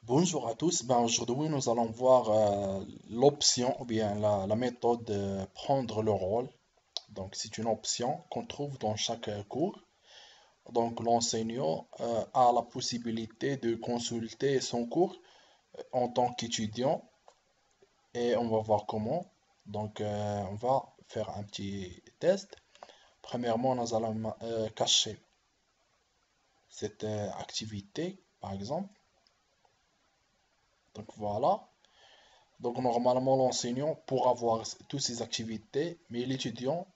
Bonjour à tous. Aujourd'hui, nous allons voir l'option ou bien la méthode de prendre le rôle. Donc, c'est une option qu'on trouve dans chaque cours. Donc, l'enseignant a la possibilité de consulter son cours en tant qu'étudiant et on va voir comment. Donc, on va faire un petit test. Premièrement, nous allons cacher cette activité, par exemple. Donc, voilà. Donc normalement, l'enseignant pourra voir toutes ces activités, mais l'étudiant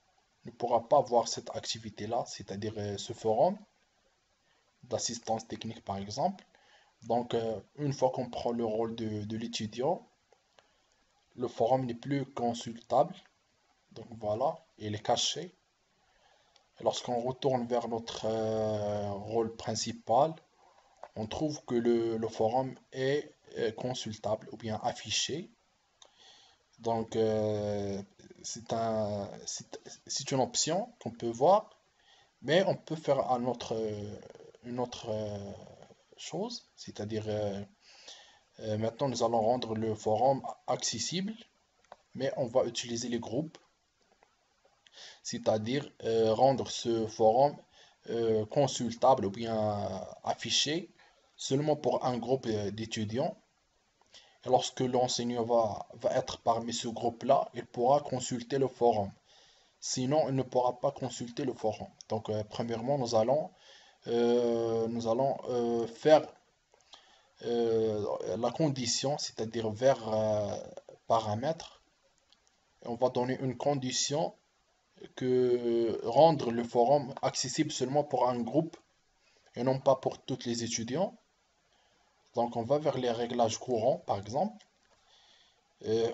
ne pourra pas voir cette activité-là, c'est-à-dire ce forum d'assistance technique par exemple. Donc une fois qu'on prend le rôle de l'étudiant, le forum n'est plus consultable. Donc voilà, il est caché. Et lorsqu'on retourne vers notre rôle principal, on trouve que le forum est consultable ou bien affiché. Donc, c'est une option qu'on peut voir, mais on peut faire une autre chose, c'est-à-dire maintenant nous allons rendre le forum accessible, mais on va utiliser les groupes, c'est-à-dire rendre ce forum consultable ou bien affiché seulement pour un groupe d'étudiants. Et lorsque l'enseignant va être parmi ce groupe-là, il pourra consulter le forum. Sinon, il ne pourra pas consulter le forum. Donc, premièrement, nous allons faire la condition, c'est-à-dire vers paramètres. On va donner une condition que rendre le forum accessible seulement pour un groupe et non pas pour tous les étudiants. Donc, on va vers les réglages courants, par exemple.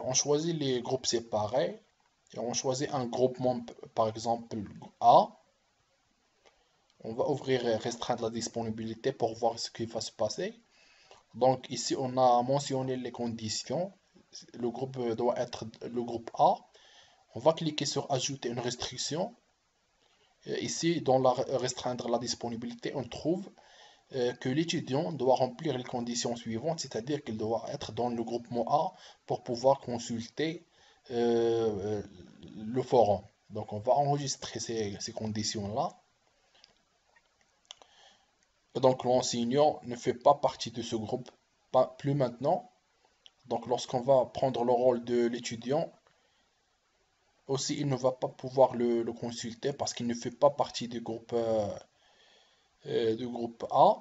On choisit les groupes séparés et on choisit un groupement, par exemple A. On va ouvrir et restreindre la disponibilité pour voir ce qui va se passer. Donc ici, on a mentionné les conditions. Le groupe doit être le groupe A. On va cliquer sur ajouter une restriction. Et ici, dans la restreindre la disponibilité, on trouve que l'étudiant doit remplir les conditions suivantes, c'est-à-dire qu'il doit être dans le groupement A pour pouvoir consulter euh, le forum. Donc on va enregistrer ces conditions-là. Donc l'enseignant ne fait pas partie de ce groupe, pas plus maintenant. Donc lorsqu'on va prendre le rôle de l'étudiant, aussi il ne va pas pouvoir le consulter parce qu'il ne fait pas partie du groupe A.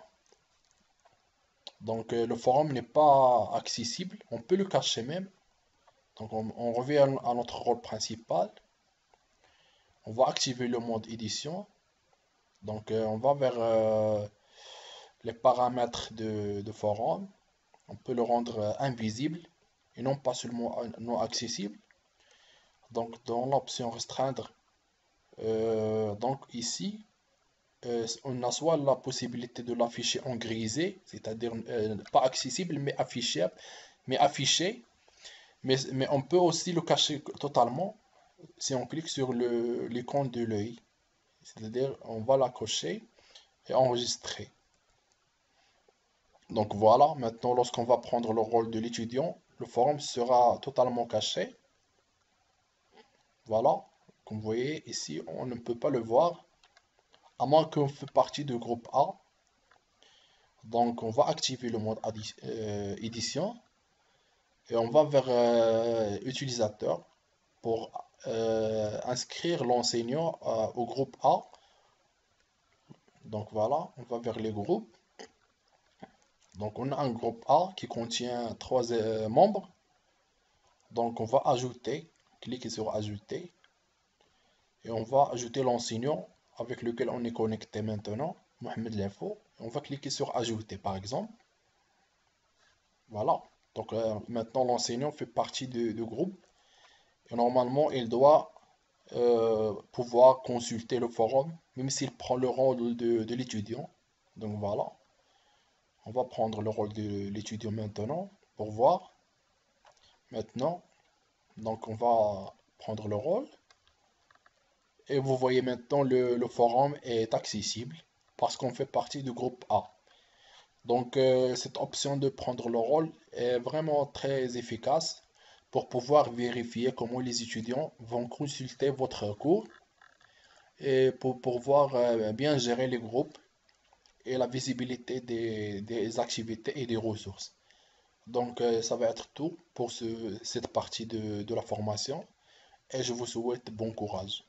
Donc le forum n'est pas accessible, on peut le cacher même. Donc on revient à notre rôle principal. On va activer le mode édition. Donc on va vers les paramètres de forum. On peut le rendre invisible et non pas seulement non accessible. Donc dans l'option restreindre, donc ici, on a soit la possibilité de l'afficher en grisé, c'est-à-dire pas accessible mais affiché, mais on peut aussi le cacher totalement si on clique sur l'icône de l'œil, c'est-à-dire on va la cocher et enregistrer. Donc voilà, maintenant lorsqu'on va prendre le rôle de l'étudiant, le forum sera totalement caché. Voilà, comme vous voyez ici, on ne peut pas le voir, à moins qu'on fait partie du groupe A. Donc on va activer le mode édition et on va vers utilisateur pour inscrire l'enseignant au groupe A. Donc voilà, on va vers les groupes. Donc on a un groupe A qui contient 3 membres. Donc on va ajouter, cliquer sur ajouter et on va ajouter l'enseignant avec lequel on est connecté maintenant, Mohamed L'info. On va cliquer sur ajouter par exemple. Voilà. Donc maintenant l'enseignant fait partie du groupe et normalement il doit pouvoir consulter le forum même s'il prend le rôle de l'étudiant. Donc voilà. On va prendre le rôle de l'étudiant maintenant pour voir. Maintenant, donc on va prendre le rôle. Et vous voyez maintenant le forum est accessible parce qu'on fait partie du groupe A. Donc, cette option de prendre le rôle est vraiment très efficace pour pouvoir vérifier comment les étudiants vont consulter votre cours et pour pouvoir bien gérer les groupes et la visibilité des activités et des ressources. Donc, ça va être tout pour cette partie de la formation et je vous souhaite bon courage.